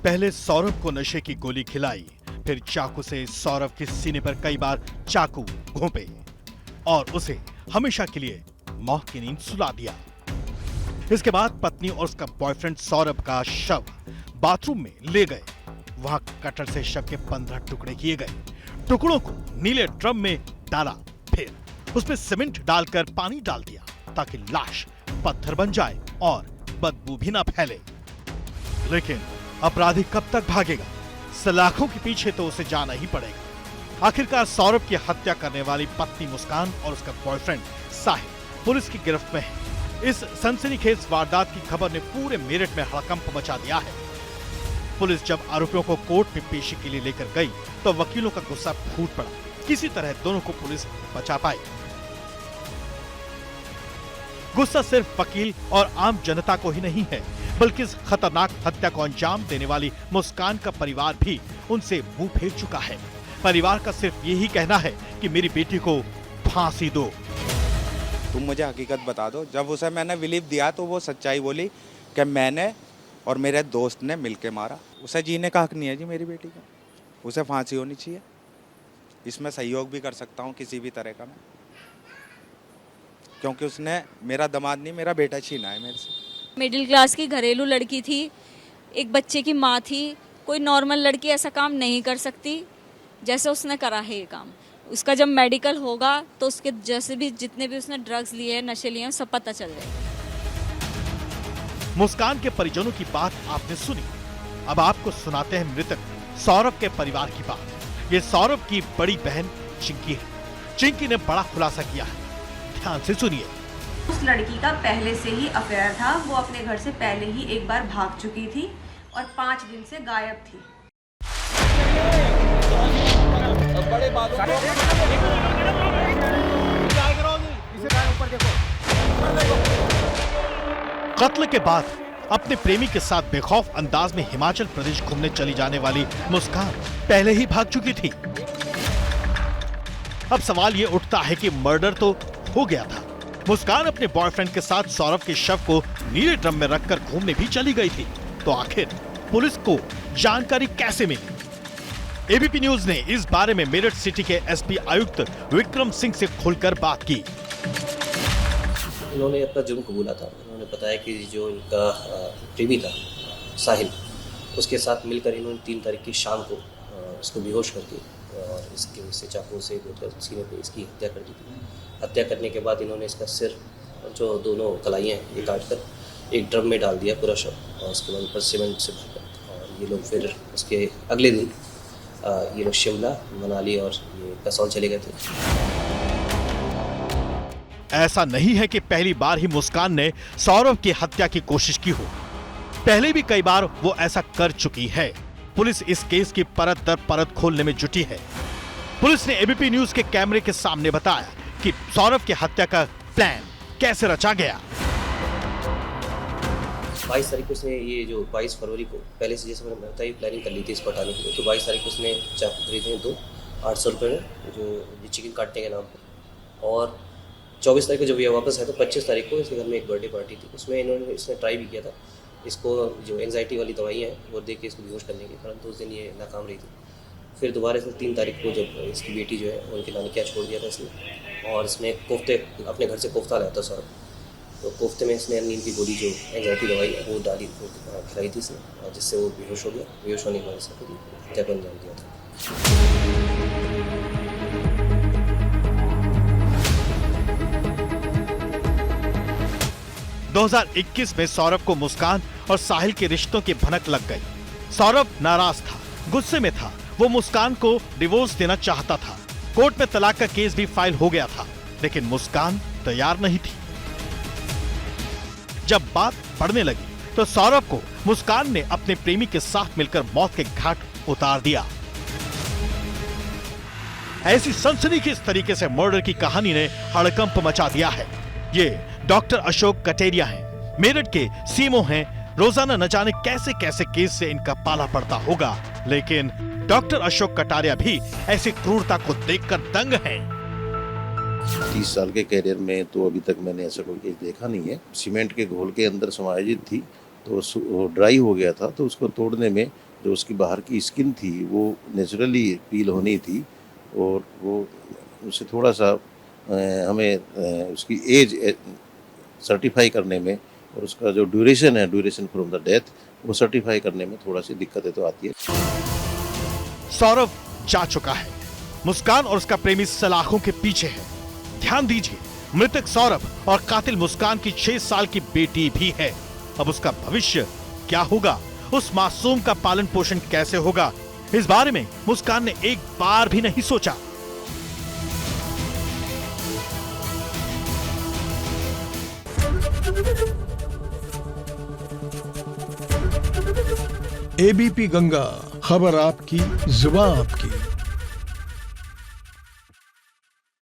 पहले सौरभ को नशे की गोली खिलाई, फिर चाकू से सौरभ के सीने पर कई बार चाकू घोंपे और उसे हमेशा के लिए मौत की नींद सुला दिया। इसके बाद पत्नी और उसका बॉयफ्रेंड सौरभ का शव बाथरूम में ले गए। वहां कटर से शव के 15 टुकड़े किए गए। टुकड़ों को नीले ड्रम में डाला, फिर उसमें सीमेंट डालकर पानी डाल दिया ताकि लाश पत्थर बन जाए और बदबू भी ना फैले। लेकिन अपराधी कब तक भागेगा? सलाखों के पीछे तो उसे जाना ही पड़ेगा। आखिरकार सौरभ की हत्या करने वाली पत्नी मुस्कान और उसका बॉयफ्रेंड साहिल पुलिस की गिरफ्त में है। इस सनसनीखेज वारदात की खबर ने पूरे मेरठ में हड़कंप मचा दिया है। पुलिस जब आरोपियों को कोर्ट में पेशी के लिए लेकर गई तो वकीलों का गुस्सा फूट पड़ा। किसी तरह दोनों को पुलिस बचा पाई। गुस्सा सिर्फ वकील और आम जनता को ही नहीं है, बल्कि इस खतरनाक हत्या को अंजाम देने वाली मुस्कान का परिवार भी उनसे मुंह फेर चुका है। परिवार का सिर्फ यही कहना है कि मेरी बेटी को फांसी दो। तुम मुझे हकीकत बता दो। जब उसे मैंने बिलीव दिया तो वो सच्चाई बोली कि मैंने और मेरे दोस्त ने मिलके मारा। उसे जीने का हक नहीं है जी मेरी बेटी का। उसे फांसी होनी चाहिए। इसमें सहयोग भी कर सकता हूँ किसी भी तरह का मैं, क्योंकि उसने मेरा दामाद नहीं मेरा बेटा छीना है मेरे से। मिडिल क्लास की घरेलू लड़की थी, एक बच्चे की माँ थी। कोई नॉर्मल लड़की ऐसा काम नहीं कर सकती जैसे उसने करा है ये काम। उसका जब मेडिकल होगा तो उसके जैसे भी जितने भी उसने ड्रग्स लिए हैं, नशे लिए हैं, सब पता चल जाएगा। मुस्कान के परिजनों की बात आपने सुनी। अब आपको सुनाते हैं मृतक सौरभ के परिवार की बात। ये सौरभ की बड़ी बहन चिंकी है। चिंकी ने बड़ा खुलासा किया है, ध्यान से सुनिए। उस लड़की का पहले से ही अफेयर था। वो अपने घर से पहले ही एक बार भाग चुकी थी और 5 दिन से गायब थी। कत्ल के बाद अपने प्रेमी के साथ बेखौफ अंदाज में हिमाचल प्रदेश घूमने चली जाने वाली मुस्कान पहले ही भाग चुकी थी। अब सवाल ये उठता है कि मर्डर तो हो गया था। मुस्कान अपने बॉयफ्रेंड के साथ सौरभ के शव को नीले ड्रम में रखकर घूमने भी चली गई थी। तो आखिर पुलिस को जानकारी कैसे मिली? एबीपी न्यूज ने इस बारे में मेरठ सिटी के एसपी आयुक्त विक्रम सिंह से खुलकर बात की। इन्होंने अपना जुर्म कबूला था। उन्होंने बताया कि जो इनका प्रेमी था साहिल, उसके साथ मिलकर इन्होंने 3 तारीख की शाम को उसको बेहोश करके और इससे चाकू से सीने पे इसकी हत्या कर दी थी। हत्या करने के बाद इन्होंने इसका सिर जो दोनों कलाइयाँ हैं ये काट कर एक ड्रम में डाल दिया पूरा शव, और उसके बाद ऊपर सीमेंट से भरकर। और ये लोग फिर उसके अगले दिन ये लोग शिमला, मनाली और ये कसौल चले गए थे। ऐसा नहीं है कि पहली बार ही मुस्कान ने सौरभ की हत्या की कोशिश की हो। पहले भी कई बार वो ऐसा कर चुकी है। पुलिस इस केस की परत दर परत खोलने में जुटी है। पुलिस ने एबीपी न्यूज के कैमरे के सामने बताया कि सौरभ की हत्या का प्लान कैसे रचा गया। 22 तारीख को उसने ये जो 22 फरवरी को पहले से जैसे मैंने बताया प्लानिंग कर ली थी इसको हटाने के लिए। तो 22 तारीख को उसने चाकू खरीदे 2 800 रुपये में जो चिकन काटने के नाम पर। और 24 तारीख को जब ये वापस आया तो 25 तारीख को इसके घर में एक बर्थडे पार्टी थी। उसमें इसने ट्राई भी किया था इसको जो एंजाइटी वाली दवाइयाँ हैं वो दे के इसको बेहोश करने की, परंतु उस दिन ये नाकाम रही थी। फिर दोबारा इसने 3 तारीख को जब इसकी बेटी जो है उनके नानिकिया छोड़ दिया था इसने, और इसने कोफ्ते अपने घर से कोफ्ता लाया था सौरभ। तो कोफ्ते में इसने नींद की गोली जो एंजाइटी दवाई है वो डाली खिलाई थी इसने, और जिससे वो बेहोश हो गया। बेहोश होने के बाद इसने खुद हत्या को अंजाम दिया था। 2021 में सौरभ को मुस्कान और साहिल के रिश्तों की भनक लग गई। सौरभ नाराज था, गुस्से में था। वो मुस्कान को डिवोर्स देना चाहता था। कोर्ट में तलाक का केस भी फाइल हो गया था, लेकिन मुस्कान तैयार नहीं थी। जब बात बढ़ने लगी तो सौरभ को मुस्कान ने अपने प्रेमी के साथ मिलकर मौत के घाट उतार दिया। ऐसी सनसनीखेज तरीके से मर्डर की कहानी ने हड़कंप मचा दिया है। ये डॉक्टर अशोक कटेरिया हैं, मेरठ के सीएमओ हैं। रोजाना न जाने कैसे कैसे केस से इनका पाला पड़ता होगा, लेकिन डॉक्टर अशोक कटारिया भी ऐसी क्रूरता को देखकर दंग हैं। 30 साल के कैरियर में तो अभी तक मैंने ऐसा कोई केस देखा नहीं है। सीमेंट के घोल के अंदर समायोजित थी तो वो ड्राई हो गया था, तो उसको तोड़ने में जो उसकी बाहर की स्किन थी वो नेचुरली पील होनी थी, और वो उसे थोड़ा सा हमें उसकी एज सर्टिफाई करने में और उसका जो ड्यूरेशन फ्रॉम द डेथ वो सर्टिफाई करने में थोड़ा सी दिक्कतें तो आती है। सौरभ जा चुका है, मुस्कान और उसका प्रेमी सलाखों के पीछे है। ध्यान दीजिए, मृतक सौरभ और कातिल मुस्कान की 6 साल की बेटी भी है। अब उसका भविष्य क्या होगा, उस मासूम का पालन पोषण कैसे होगा, इस बारे में मुस्कान ने एक बार भी नहीं सोचा। एबीपी गंगा, खबर आपकी, जुबान आपकी।